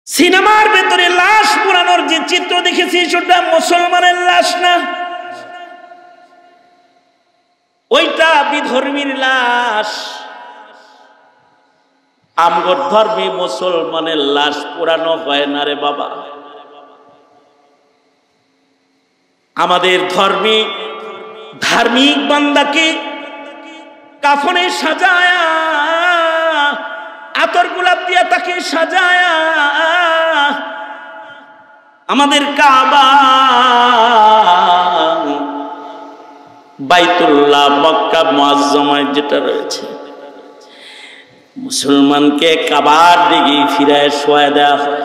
সিনেমার ভেতরে লাশ পোড়ানোর যে চিত্র দেখেছি সেটা মুসলমানের লাশ না, ওইটা বিধর্মীর লাশ। আমগর ধর্মে মুসলমানের লাশ পোড়ানো হয় না রে বাবা। আমাদের ধর্মে ধার্মিক বান্দাকে কাফনে সাজায়া, আতর গোলাপ দিয়া তাকে সাজায়া, আমাদের কাবা, বাইতুল্লাহ, মক্কা মুআজ্জমায় যেটা রয়েছে, মুসলমানকে কাবার দিকে ফিরায় শোয়া দেওয়া হয়।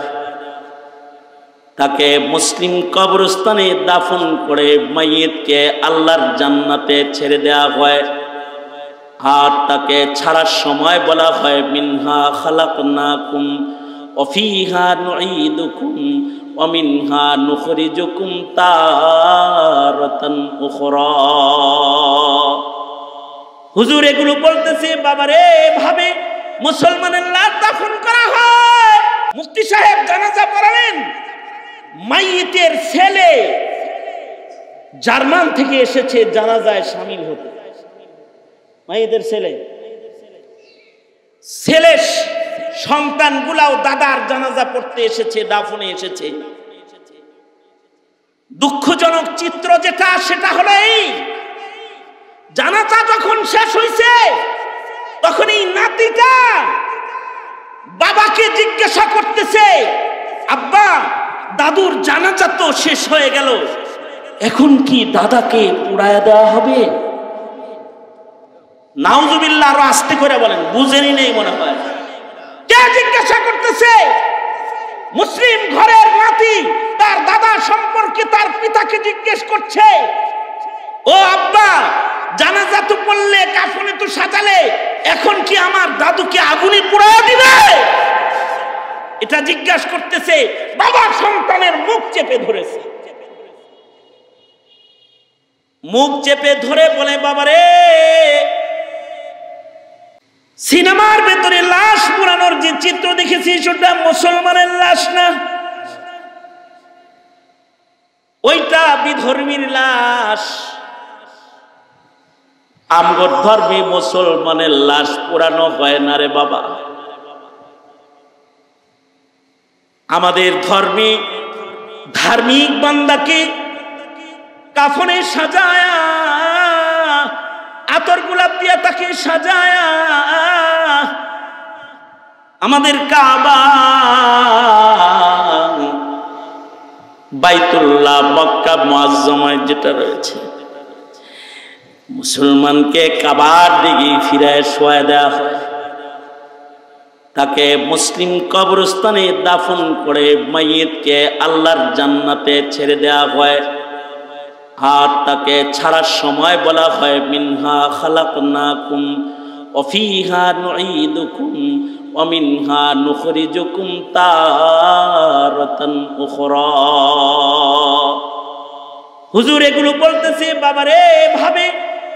তাকে মুসলিম কবরস্থানে দাফন করে মাইয়িতকে আল্লাহর জান্নাতে ছেড়ে দেওয়া হয়। আর তাকে ছাড়ার সময় বলা হয় মিনহা খালাকনাকুম ওয়া ফিহা নুঈদুকুম ওয়া মিনহা নুখরিজুকুম তারাতান উখরা। হুজুর এগুলো বলতেছে বাবারে, এভাবে মুসলমানের লাশ দাফন করা হয়। মুফতি সাহেব জানাজা পড়ালেন, মাইয়িতের ছেলে জার্মান থেকে এসেছে জানাজায় শামিল হতে। মাইয়িতের ছেলে সন্তানগুলাও দাদার জানাজা পড়তে এসেছে, দাফনে এসেছে। দুঃখজনক চিত্র যেটা, সেটা হলো এই, জানাজা যখন শেষ হয়েছে তখন এই নাতিটা বাবাকে জিজ্ঞাসা করতেছে, আব্বা দাদুর জানাজা তো শেষ হয়ে গেল, এখন কি দাদাকে পোড়ায়া দেওয়া হবে? নাউজুবিল্লাহ, আরো আস্তে করে বলেন, বুঝেনি নেই মনে হয়। কে জিজ্ঞাসা করতেছে? মুসলিম ঘরের নাতি তার দাদা সম্পর্কে তার পিতাকে জিজ্ঞেস করছে, ও আব্বা জানাজা তো পড়লে, কাফনে তো সাজালে, এখন কি আমার দাদুকে আগুনে পোড়ায়া দিবে? এটা জিজ্ঞাসা করতেছে। বাবা সন্তানের মুখ চেপে ধরেছে, মুখ চেপে ধরে বলে, বাবারে, সিনেমার ভেতরে লাশ পোড়ানোর যে চিত্র দেখেছি সেটা মুসলমানের লাশ না, ওইটা বিধর্মীর লাশ। আমগর ধর্মে মুসলমানের লাশ পোড়ানো হয় না রে বাবা। আমাদের ধর্মে ধার্মিক বান্দাকে কাফনে সাজায়া, আতর গোলাপ দিয়া তাকে সাজায়া, আমাদের কাবা, বাইতুল্লাহ, মক্কা মুআজ্জমায় যেটা রয়েছে, মুসলমানকে কাবার দিকে ফিরায় শোয়া দেওয়া হয়। তাকে মুসলিম কবরস্থানে দাফন করে মাইয়িতকে আল্লাহর জান্নাতে ছেড়ে দেওয়া হয়। আর তাকে ছাড়ার সময় বলা হয় মিনহা খালাকনাকুম ওয়া ফিহা নুঈদুকুম ওয়া মিনহা নুখরিজুকুম তারাতান উখরা। হুজুর এগুলো বলতেছে বাবারে, এভাবে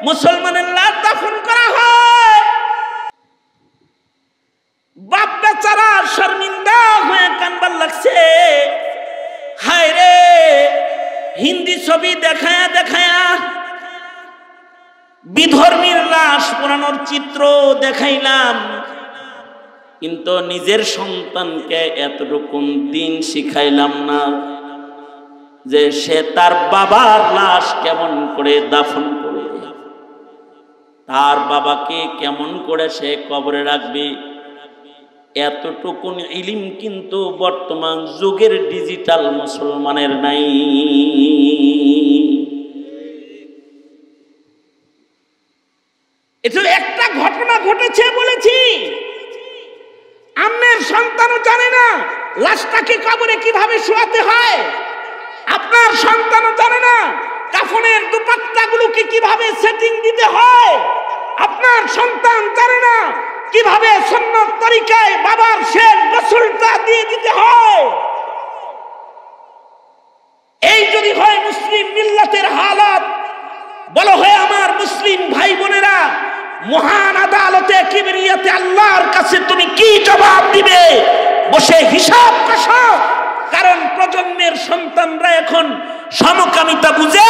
মুসলমানের লাশ দাফন করা হয়। বাপ বেচারা শর্মিন্দা হয়ে কানবার লাগছে, হায় রে, হিন্দি ছবি দেখায়া দেখায়া বিধর্মীর লাশ পোড়ানোর চিত্র দেখাইলাম, কিন্তু নিজের সন্তানকে এতটুকু দিন শিখাইলাম না যে সে তার বাবার লাশ কেমন করে দাফন করে, তার বাবাকে কেমন করে সে কবরে রাখবে। এতটুকুন ইলিম কিন্তু বর্তমান যুগের ডিজিটাল মুসলমানের নাই। এটা একটা ঘটনা ঘটেছে বলেছি, আপনার সন্তানও জানে না লাশটাকে কবরে কিভাবে শোয়াতে হয়, আপনার সন্তানও জানে না কাফনের দুপাট্টাগুলোকে কিভাবে সেটিং দিতে হয়, আপনার সন্তান জানে না কিভাবে সুন্নত তরিকায় বাবার শেষ গোসলটা দিয়ে দিতে হয়। এই যদি হয় মুসলিম মিল্লাতের হালাত, বলো হয় আমার মুসলিম ভাই বোনেরা, মহান আদালতে কিবরিয়াতে আল্লাহর কাছে তুমি কি জবাব দিবে? বসে হিসাব কষা। সন্তানরা এখন সমকামিতা বুঝে,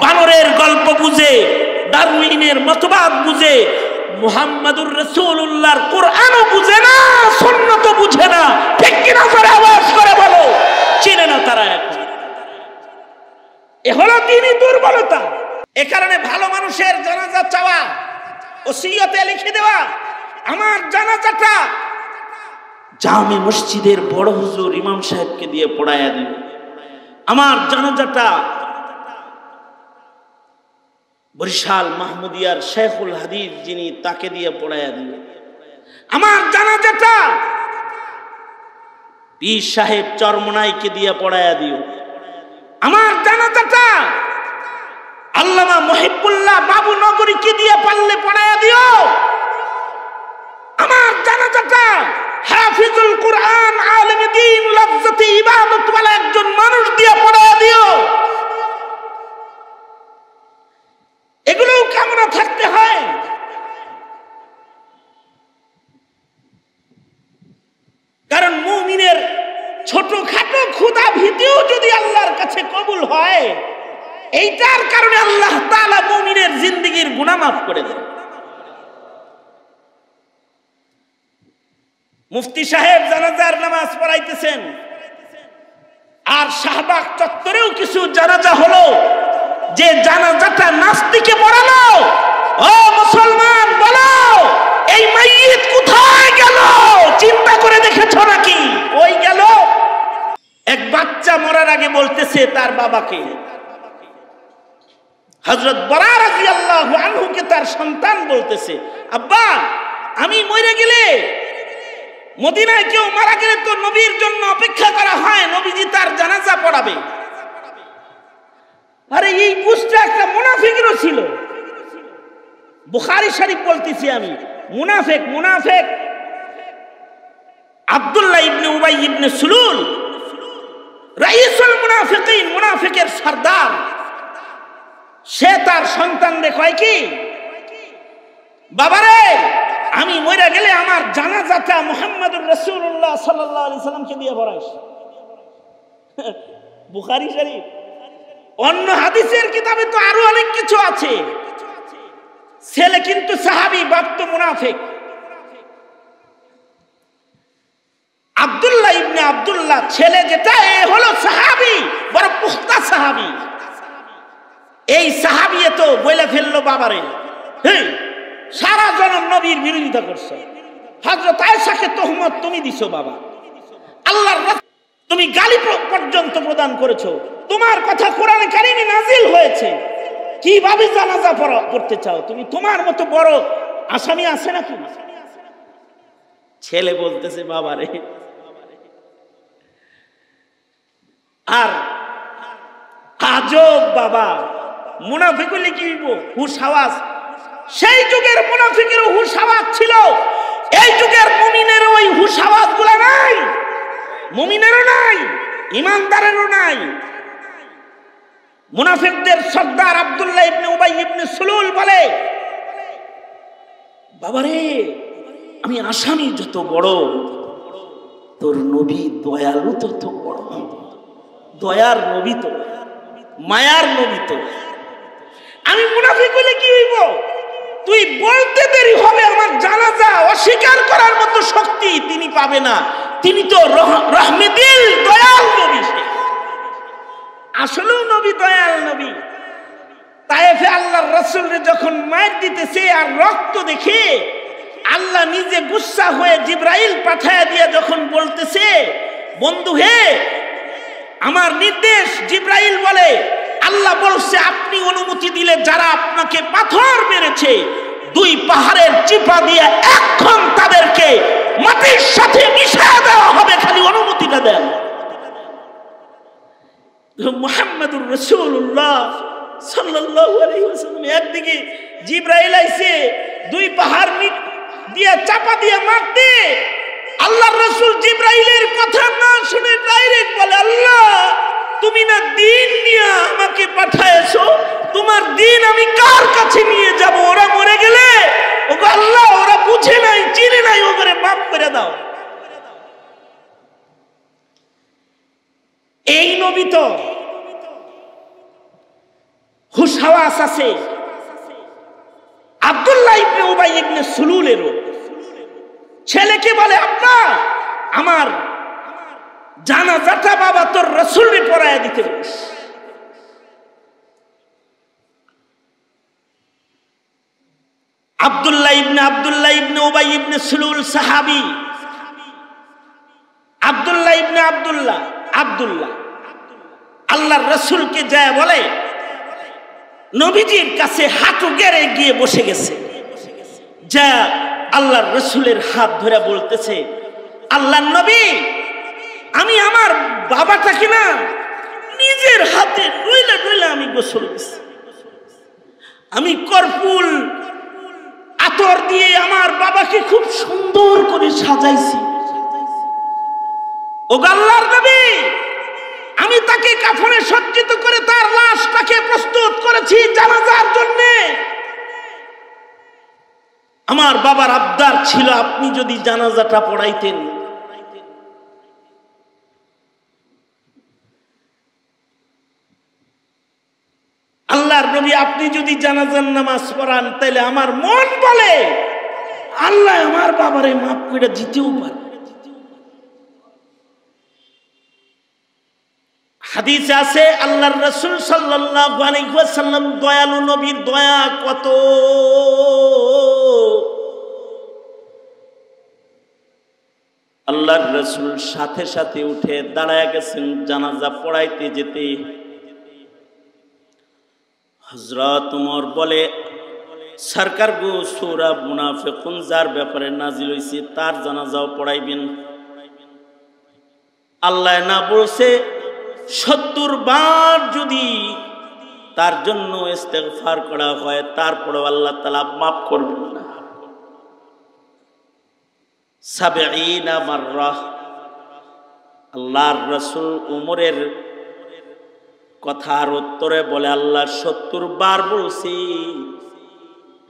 বানরের গল্প বুঝে, ডারউইনের মতবাদ বুঝে, মুহাম্মাদুর রাসূলুল্লাহর কোরআনও বুঝে না, সুন্নাতও বুঝে না। ঠিক কিনা করে আওয়াজ করে বলো, চিনে না তারা এখন। এ হলো দ্বীনি দুর্বলতা। এ কারণে ভালো মানুষের জানাজা চাওয়া, ওসিয়তে লিখে দেওয়া, আমার জানাজাটা জামে মসজিদের বড় হুজুর ইমাম সাহেবকে দিয়ে পড়াইয়া দিও, আমার জানাজাটা বরিশাল মাহমুদিয়ার শেখুল হাদিস যিনি তাকে দিয়ে পড়াইয়া দিও, আমার জানাজাটা পীর সাহেব চরমনাইকে দিয়ে পড়াইয়া দিও, আমার জানাজাটা আল্লামা মুহিবুল্লাহ বাবু নগরীকে দিয়ে পারলে পড়াইয়া দিও, আমার জানাজাটা হাফিজুল কুরআন আলেম দ্বীন লজ্জতে ইবাদত ওয়ালা একজন মানুষ দিয়ে পড়াইয়া দিও। এগুলোও কামনা থাকতে হয়। কারণ মুমিনের ছোটখাটো ক্ষুধা ভীতিও যদি আল্লাহর কাছে কবুল হয়, এইটার কারণে আল্লাহ তাআলা মুমিনের জিন্দেগীর গুনাহ মাফ করে দেন। মুফতি সাহেব জানাজার নামাজ পড়াইতেছেন, আর শাহবাগ চত্বরেও কিছু জানাজা হলো, যে জানাজাটা নাস্তিকে পড়ালো। ও মুসলমান, বলো এই মাইয়িত কোথায় গেল? চিন্তা করে দেখেছো নাকি? ওই গেল। এক বাচ্চা মরার আগে বলতেছে তার বাবাকে, হযরত বরা রাদিয়াল্লাহু আনহুকে তার সন্তান বলতেছে, আব্বা আমি মরে গেলে, মদিনায় কেউ মারা গেলে তো নবীর জন্য অপেক্ষা করা হয়, নবীজি তার জানাজা পড়াবে। আরে এই গোষ্ঠী একটা মুনাফিকেরও ছিল। বুখারী শরীফ বলতেছি আমি, মুনাফিক আব্দুল্লাহ ইবনে উবাই ইবনে সুলুল, রাইসুল মুনাফিকিন, মুনাফিকের সরদার, সে তার সন্তানদের কয় কি, বাবারে আমি মরে গেলে আমার জানাজাটা মুহাম্মাদুর রাসূলুল্লাহ সাল্লাল্লাহু আলাইহি সাল্লামকে দিয়ে পড়াইস। বুখারী শরীফ। অন্য হাদিসের কিতাবে তো আরো অনেক কিছু আছে। ছেলে কিন্তু সাহাবী, বাপ তো মুনাফিক। আব্দুল্লাহ ইবনে আব্দুল্লাহ ছেলে যেটা, এ হলো সাহাবী, বড় পুখতা সাহাবী। এই সাহাবী তো বলে ফেললো বাবারে, হ্যাঁ সারা জনম নবীর বিরোধিতা করছে, হযরত আয়েশাকে তোহমত তুমি দিছো বাবা, আল্লাহর তুমি গালি পর্যন্ত প্রদান করেছো, তোমার কথা কোরআনে কারিমে নাজিল হয়েছে, কিভাবে জানাজা পড়তে চাও তুমি? তোমার মতো বড় আসামি আছে নাকি? ছেলে বলতেছে বাবারে। আর আজব বাবা, মুনাফিক হলে কি হইব? হুশ হাওয়াজ। সেই যুগের মুনাফিকেরও হুশ হাওয়াজ ছিল, এই যুগের মুমিনের ওই হুশ হাওয়াজ গুলা নাই, মুমিনেরও নাই, ইমানদারেরও নাই। মুনাফিকদের সর্দার আব্দুল্লাহ ইবনে উবাই ইবনে সুলুল বলে, বাবারে আমি আসামি যত বড়, তোর নবী দয়ালু তত বড়। দয়ার নবী তো, মায়ার নবী তো। আমি মুনাফিক হলে কি হইব? তুই বলতে দেরি হবে, আমার জানাজা অস্বীকার করার মতো শক্তি তিনি পাবে না। তিনি তো রহমতিল দয়াল নবী, আসলেও নবী দয়াল নবী। তায়েফে আল্লাহর রাসূলকে যখন মার দিতেছে আর রক্ত দেখে আল্লাহ নিজে গুসা হয়ে জিবরাইল পাঠায়া দিয়ে যখন বলতেছে, বন্ধু হে আমার নির্দেশ, জিবরাইল বলে আল্লাহ বলছে আপনি অনুমতি দিলে যারা আপনাকে পাথর মেরেছে, দুই পাহাড়ের চিপা দিয়ে এখন তাদেরকে মাটির সাথে মিশিয়ে দেওয়া হবে, খালি অনুমতিটা দেন। মুহাম্মাদুর রাসূলুল্লাহ সাল্লাল্লাহু আলাইহি ওয়াসাল্লাম একদিকে জিবরাইল আইছে, দুই পাহাড় দিয়ে চাপা দিয়ে মারতে, আল্লাহর রাসূল জিবরাইলের কথা না শুনে ডাইরেক্ট বলে, আল্লাহ তুমি না দ্বীন নিয়ে আমাকে পাঠায়েছো, তোমার দ্বীন আমি কার কাছে নিয়ে যাব? ওরা মরে গেলে ওগো আল্লাহ ওরা বুঝে নাই, চিনে নাই, ওগরে মাফ করে দাও। এই নবী তো হুশ হাওয়াস আছে আব্দুল্লাহ ইবনে উবাই ইবনে সুলুলেরও। ছেলেকে বলে আব্বা আমার জানাজাটা বাবা তোর রাসূলকে পড়ায়া দিতে বলিস। আব্দুল্লাহ ইবনে উবাই ইবনে সুলুল সাহাবী। আব্দুল্লাহ ইবনে আব্দুল্লাহ আল্লাহর রাসূলকে যায় বলে নবীজির কাছে হাঁটু গেড়ে গিয়ে বসে গেছে। যা আল্লাহর রাসূলের হাত ধরে বলতেছে আল্লাহর নবী আমি আমার বাবাটাকে না নিজের হাতে ডইলা ডইলা আমি গোসল দিছি। আমি কর্পূর আতর দিয়ে আমার বাবাকে খুব সুন্দর করে সাজাইছি। ও আল্লাহর নবী আমি তাকে কাফনে সজ্জিত করে তার লাশটাকে প্রস্তুত করেছি জানাজার জন্য। আমার বাবার আবদার ছিল আপনি যদি জানাজাটা পড়াইতেন। আল্লাহর নবী আপনি যদি জানাজার নামাজ পড়ান তাহলে আমার মন বলে আল্লাহ আমার বাবারে মাফ করে দিতেও পারে। হাদিসে আছে আল্লাহর রাসূল সাল্লাল্লাহু আলাইহি ওয়াসাল্লাম দয়ালু নবীর দয়া কত। আল্লাহর রাসূল সাথে সাথে উঠে দাঁড়ায় গেছেন জানাজা পড়াইতে যেতে। হযরত ওমর বলে সরকার গো সূরা মুনাফিকুন যার ব্যাপারে নাজিল হইছে তার জানাজাও পড়াইবেন। আল্লাহ না বলছে 70 বার যদি তার জন্য ইস্তেগফার করা হয় তারপরেও আল্লাহ তাআলা মাফ করবেন না। 70 মাররা। আল্লাহর রাসূল ওমরের কথার উত্তরে বলে আল্লাহ 70 বার বলছি,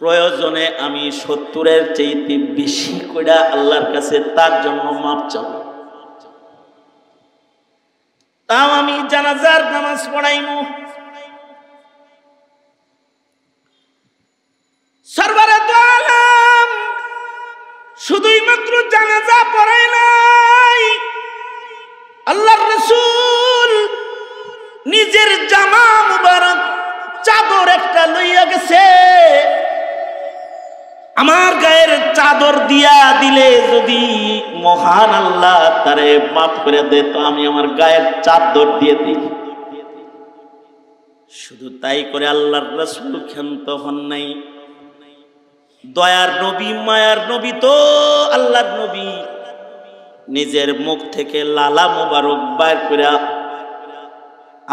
প্রয়োজনে আমি 70-এর চাইতে বেশি করে আল্লাহর কাছে তার জন্য মাপ চাবো। তাও আমি জানাজার নামাজ পড়াইমু। সরওয়ারে দু আলম শুধুই মাত্র জানাজা পড়াই নাই, আল্লাহর রাসূল নিজের জামা মুবারক চাদর একটা লইয়া গেছে। আমার গায়ের চাদর দিয়া দিলে যদি মহান আল্লাহ তারে মাফ করে দে তো আমি আমার গায়ের চাদর দিয়ে দিই। শুধু তাই করে আল্লাহর রাসূল ক্ষান্ত হন নাই। দয়ার নবী মায়ার নবী তো আল্লাহর নবী নিজের মুখ থেকে লালা মুবারক বাইর করে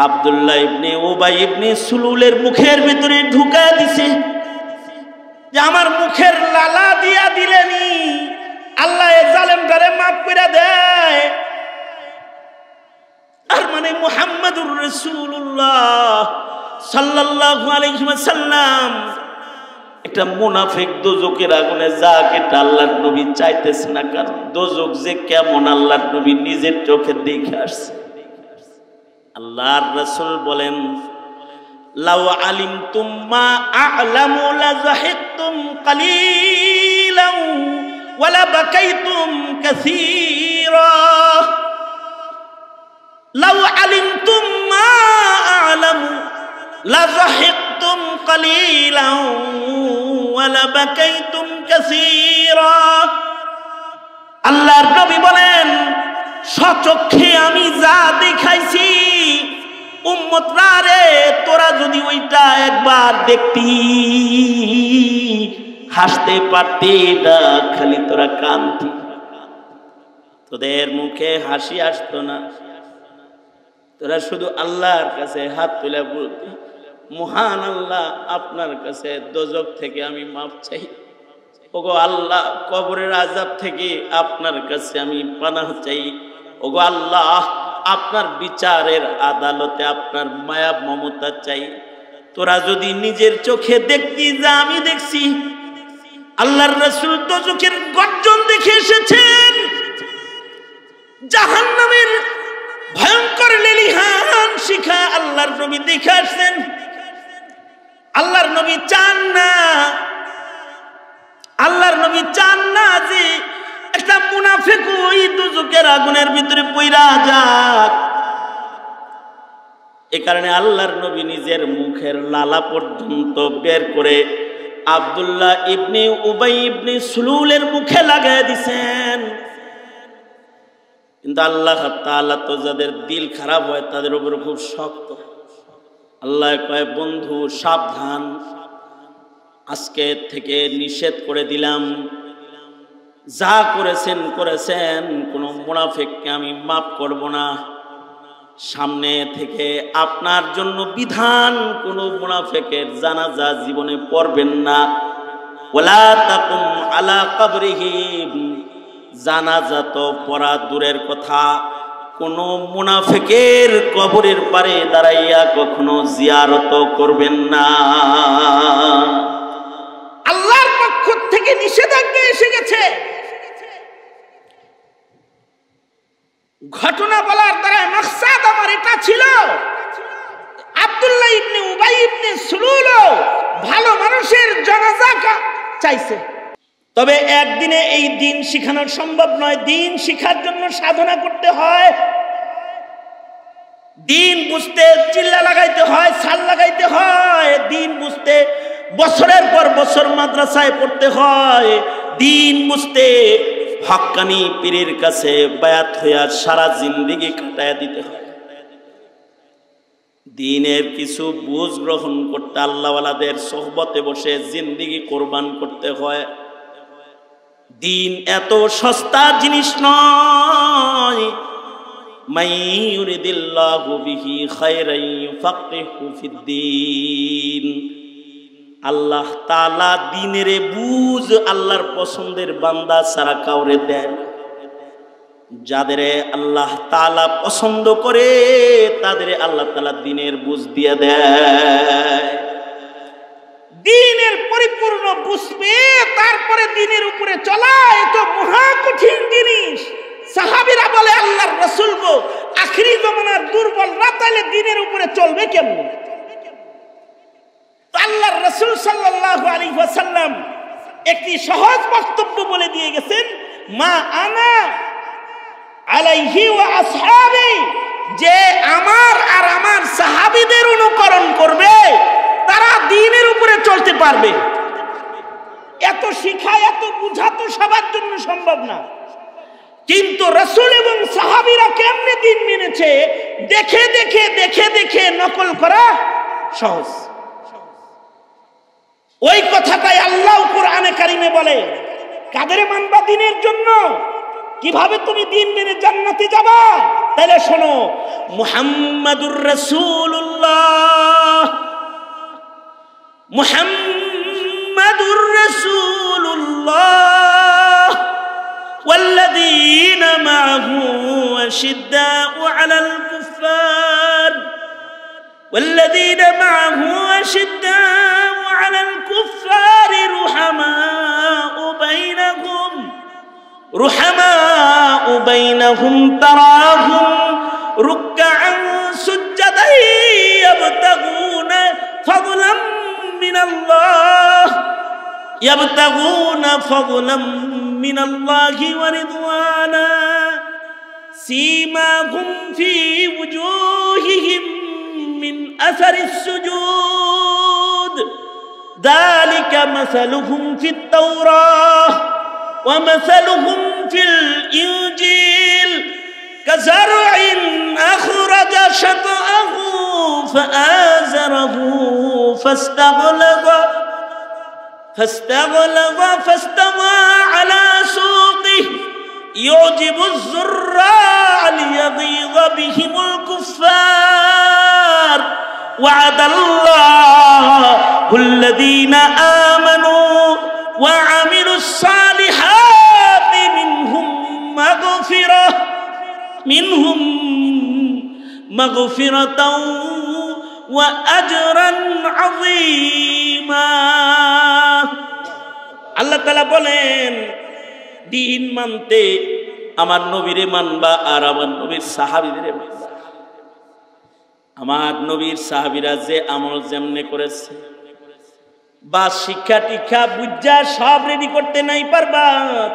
আব্দুল্লাহ ইবনে উবাই ইবনে সুলুলের মুখের ভিতরে ঢুকায় দিছে যে আমার মুখের লালা দিয়া দিলেনি আল্লাহ এ জালেমটারে মাফ করে দেয়। আর মানে মুহাম্মাদুর রাসূলুল্লাহ সাল্লাল্লাহু আলাইহি ওয়াসাল্লাম একটা মুনাফিক দোজখের আগুনে যাক, এটা আল্লাহর নবী চাইতেছে না, কারণ দোজখ যে কেমন আল্লাহর নবী নিজের চোখে দেখে আসছে। আল্লাহর রাসূল বলেন লাউ আলিমতুম মা আ'লামু লাযাহিকতুম কালীলান ওয়া লাবাকাইতুম কাসীরা। লাউ আলিমতুম মা আ'লামু লাযাহিকতুম কালীলান ওয়া লাবাকাইতুম কাসীরা। আল্লাহর নবী বলেন সচক্ষে আমি যা দেখাইছি উম্মতরা রে তোরা যদি ওইটা একবার দেখতি হাসতে পারতি না, খালি তোরা কাঁদতি, তোদের মুখে হাসি আসতো না। তোরা শুধু আল্লাহর কাছে হাত তুলে বলতি মহান আল্লাহ আপনার কাছে দোজখ থেকে আমি মাফ চাই। ওগো আল্লাহ কবরের আযাব থেকে আপনার কাছে আমি পানাহ চাই। ওগো আল্লাহ আপনার বিচারের আদালতে আপনার মায়া মমতা চাই। তোরা যদি নিজের চোখে দেখতি যা আমি দেখছি। আল্লাহর রাসূল দোজখের গর্জন দেখে এসেছেন, জাহান্নামের ভয়ঙ্কর লেলিহান শিখা আল্লাহর নবী দেখে আসছেন। আল্লাহর নবী চান না, আল্লাহর নবী চান না যে একটা মুনাফিক ওই দুজকের আগুনের ভিতরে পইরা যাক। এ কারণে আল্লাহর নবী নিজের মুখের লালা পর্যন্ত বের করে আব্দুল্লাহ ইবনে উবাই ইবনে সুলুলের মুখে লাগাই দিছেন। কিন্তু আল্লাহ তাআলা তো যাদের দিল খারাপ হয় তাদের উপর খুব শক্ত। আল্লাহ কয়, বন্ধু সাবধান, আজকে থেকে নিষেধ করে দিলাম, যা করেছেন করেছেন, কোনো মুনাফিককে আমি মাফ করব না। সামনে থেকে আপনার জন্য বিধান, কোনো মুনাফিকের জানাজা জীবনে পড়বেন না। ওয়ালা তাকুম আলা কবরিহি, জানাজা তো পড়া দূরের কথা, কোনো মুনাফিকের কবরের পারে দাঁড়াইয়া কখনো জিয়ারত করবেন না। আল্লাহর পক্ষ থেকে নিষেধাজ্ঞা এসে গেছে। ঘটনা বলার দ্বারা মাকসাদ আমার এটা ছিল, আব্দুল্লাহ ইবনে উবাই ইবনে সুলুল ভালো মানুষের জানাজা চাইছে। তবে একদিনে এই দিন শিখানো সম্ভব নয়। দিন শিখার জন্য সাধনা করতে হয়, দিন বুঝতে চিল্লা লাগাইতে হয়, ছাল লাগাইতে হয়। দিন বুঝতে বছরের পর বছর মাদ্রাসায় পড়তে হয়। দিন বুঝতে হক্কানি পীরের কাছে বায়াত হইয়া সারা জিন্দেগি কাটায়া দিতে হয়। দিনের কিছু বুঝ গ্রহণ করতে আল্লাহওয়ালাদের সোহবতে বসে জিন্দেগি কোরবান করতে হয়। দিন এত সস্তা জিনিস নয়। মাই ইউরিদিল্লাহু বিহি খায়রান ইউফাক্কিহু ফিদ্দীন। আল্লাহ তাআলা দিনের বুঝ আল্লাহর পছন্দের বান্দা ছাড়া কাউরে দেন। যাদের আল্লাহ তাআলা পছন্দ করে তাদের আল্লাহ তাআলা দিনের বুঝ দিয়ে দেয়। দিনের পরিপূর্ণ বুঝবে, তারপরে দিনের উপরে চলা, এটা মহা কঠিন জিনিস। সাহাবীরা বলে, আল্লাহর রাসূল গো, আখিরি জামানার দুর্বল না, তাইলে দিনের উপরে চলবে কেমন? আল্লাহর রাসূল সাল্লাল্লাহু আলাইহি ওয়াসাল্লাম একটি সহজ বক্তব্য বলে দিয়ে গেছেন, মা আনা আলাইহি ওয়া আসহাবি, যে আমার আর আমার সাহাবীদের অনুকরণ করবে তারা দ্বীনের উপরে চলতে পারবে। এত শিক্ষা এত বুঝা তো সবার জন্য সম্ভব না, কিন্তু রাসূল এবং সাহাবীরা কেমনে দ্বীন মেনেছে দেখে দেখে দেখে দেখে নকল করা সহজ। ওই কথাটাই আল্লাহ কোরআনে কারিমে বলে, কাদের মানবা দ্বীনের জন্য? কিভাবে তুমি দ্বীন মেনে জান্নাতে যাবা? তাহলে শোনো, মুহাম্মাদুর রাসূলুল্লাহ, মুহাম্মাদুর রাসূলুল্লাহ ওয়াল্লাযীনা মা'হু আশিদ্দাউ আলাল কুফফার ওয়াল্লাযীনা মা'হু আশিদ্দাউ আলাল কুফফারি রুহামাউ বাইনাহুম তারাহুম রুকআন সুজদান ইয়াবতাগুনা ফাদলাম মিনাল্লাহি ওয়া রিদওয়ানা সীমাহুম ফি ওয়ুজুহিহিম মিন আসারিস সুজুদ যালিকা মাসালুহুম ফিত তাওরাহ ওয়া মাসালুহুম ফিল ইনজিল কাযারইন আখরাজা শাতআহু ফাআযারাহু فاستغلظ على سوقه يعجب الزراع ليغيظ بهم الكفار وعد الله الذين آمنوا وعملوا الصالحات منهم مغفرة وأجرا عظيما। আল্লাহ তাআলা বলেন, দ্বীন মানতে আমার নবীরে মানবা আর আমার নবীর সাহাবীদের মানবা। আমার নবীর সাহাবীরা যে আমল যেমনে করেছে, বা শিক্ষা টিক্ষা বুঝা সব রেডি করতে নাই পারবা,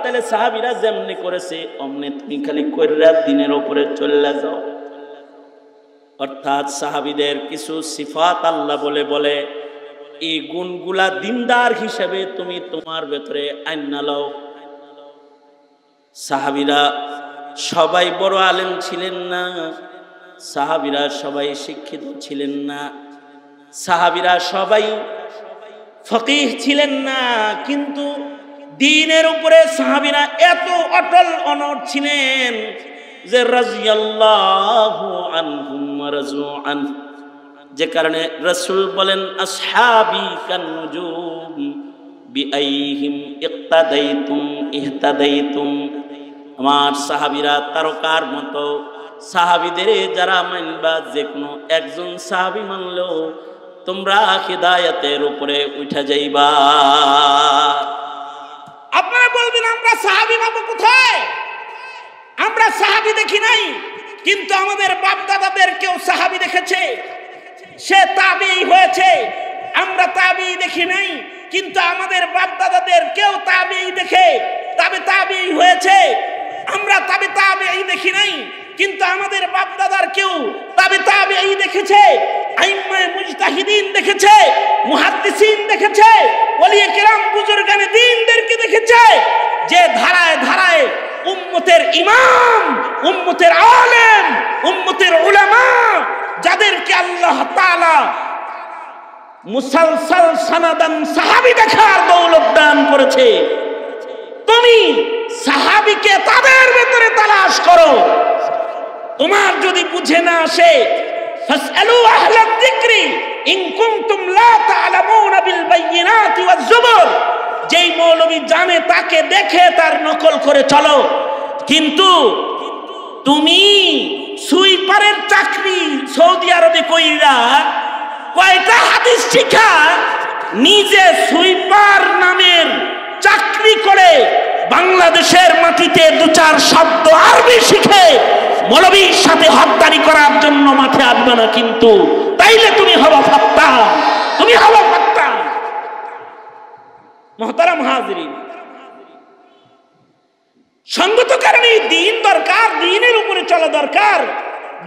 তাহলে সাহাবীরা যেমনে করেছে অমনে তুমি খালি কইরা দিনের উপরে চলে যাও। অর্থাৎ সাহাবীদের কিছু সিফাত আল্লাহ বলে বলে এই গুণগুলা দিনদার হিসেবে তুমি তোমার ভেতরে আইনা লও। সাহাবীরা সবাই বড় আলেম ছিলেন না, সাহাবীরা সবাই শিক্ষিত ছিলেন না, সাহাবীরা সবাই ফকিহ ছিলেন না, কিন্তু দ্বীনের উপরে সাহাবীরা এত অটল অনড় ছিলেন যে রাদিয়াল্লাহু আনহুম ওয়া রাযু আনহু, যে কারণে রাসূল বলেন আসহাবি কান নুজুম বিআইহিম ইক্তাদাইতুম ইহতাদাইতুম। আমার সাহাবীরা তারকার মতো, সাহাবীদের যারা মানবা, যে কোনো একজন সাহাবী মানলেও তোমরা হিদায়াতের উপরে উঠে যাইবা। আপনারা বলবেন আমরা সাহাবী পাবো কোথায়? আমরা সাহাবী দেখি নাই, কিন্তু আমাদের বাপ দাদাদের কেউ সাহাবী দেখেছে, সে তাবেঈ হয়েছে। আমরা তাবেঈ দেখি নাই, কিন্তু আমাদের বাপ দাদাদের কেউ তাবেঈ দেখে তাবেঈ হয়েছে। আমরা তাবেঈ দেখি নাই, কিন্তু আমাদের বাপ দাদার কেউ তাবেঈ দেখেছে, আইম্মায়ে মুজতাহিদিন দেখেছে, মুহাদ্দিসিন দেখেছে, ওলিয়ে কেরাম বুজুর্গানে দ্বীনদেরকে দেখেছে, যে ধারায় ধারায় উম্মতের ইমাম, উম্মতের আলেম, উম্মতের উলামা, যাদেরকে আল্লাহ তাআলা মুসালসাল সানাদান সাহাবী দেখার দৌলত দান করেছে। তুমি সাহাবীকে তাদের ভেতরে তালাশ করো। তোমার যদি বুঝে না আসে, ফাসআলু আহলাদ যিকরি ইন কুনতুম লা তা'লামুনা বিল বাইয়িনাতি ওয়াজ জুবুর। যেই মৌলবী জানে তাকে দেখে তার নকল করে চলো। কিন্তু তুমি সুইপারের চাকরি সৌদি আরবে কইরা কয়টা হাদিস শিখা নিজে সুইপার নামের চাকরি করে বাংলাদেশের মাটিতে দু চার শব্দ আরবি শিখে মৌলবীর সাথে হকদারি করার জন্য মাঠে আসবে না, কিন্তু তাইলে তুমি হবা ফাত্তা, তুমি হবা ফাত্তা। মুহতারাম হাজিরিন, সঙ্গত কারণে দ্বীন দরকার, দ্বীনের উপরে চলা দরকার,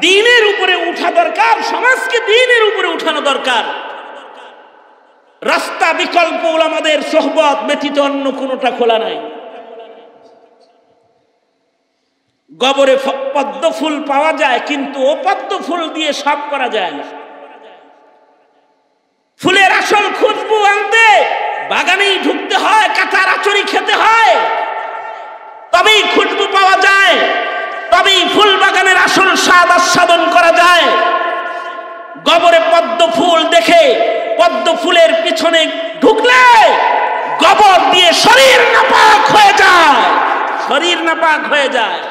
দ্বীনের উপরে উঠা দরকার, সমাজকে দ্বীনের উপরে উঠানো দরকার। রাস্তা বিকল্প উলামাদের সোহবত ব্যতীত অন্য কোনোটা খোলা নাই। গবরে পদ্ম ফুল পাওয়া যায়, কিন্তু ও পদ্ম ফুল দিয়ে সব করা যায় না। ফুলের আসল খুশবু আনতে বাগানেই ঢুকতে হয়, কাঁঠার আচরি খেতে হয়, তবেই খুশবু পাওয়া যায়, তবেই ফুল বাগানের আসল স্বাদ আস্বাদন করা যায়। গবরে পদ্ম ফুল দেখে পদ্ম ফুলের পিছনে ঢুকলে গবর দিয়ে শরীর নাপাক হয়ে যায়, শরীর নাপাক হয়ে যায়।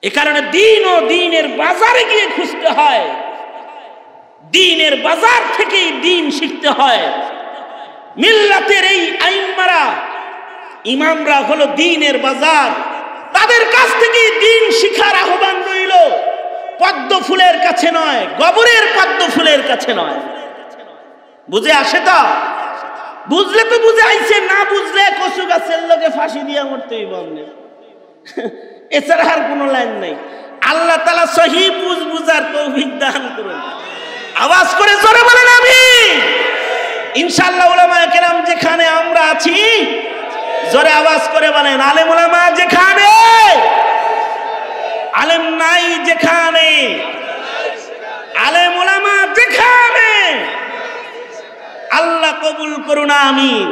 এ কারণে দ্বীন ও দ্বীনের বাজারে গিয়ে খুঁজতে হয়, দ্বীনের বাজার থেকেই দ্বীন শিখতে হয়। মিল্লাতের এই আইম্মারা, ইমামরা হলো দ্বীনের বাজার, তাদের কাছ থেকে দ্বীন শিখার আহ্বান রইল। পদ্ম ফুলের কাছে নয়, গবরের পদ্ম ফুলের কাছে নয়। বুঝে আসে তো? বুঝলে তো বুঝে আইছে, না বুঝলে কচু গাছের লোকে ফাঁসি দিয়ে মরতেই বলবে, এছাড়া আর কোনো লাইন নেই। আল্লাহ তাআলা সহি বুঝার তৌফিক দান করুন। আওয়াজ করে জোরে বলেন আমিন। ইনশাআল্লাহ উলামায়ে কেরাম যেখানে আমরা আছি, জোরে আওয়াজ করে বলেন আলেম উলামা যেখানে, আলেম নাই যেখানে, আলেম উলামা যেখানে, আল্লাহ কবুল করুন আমিন।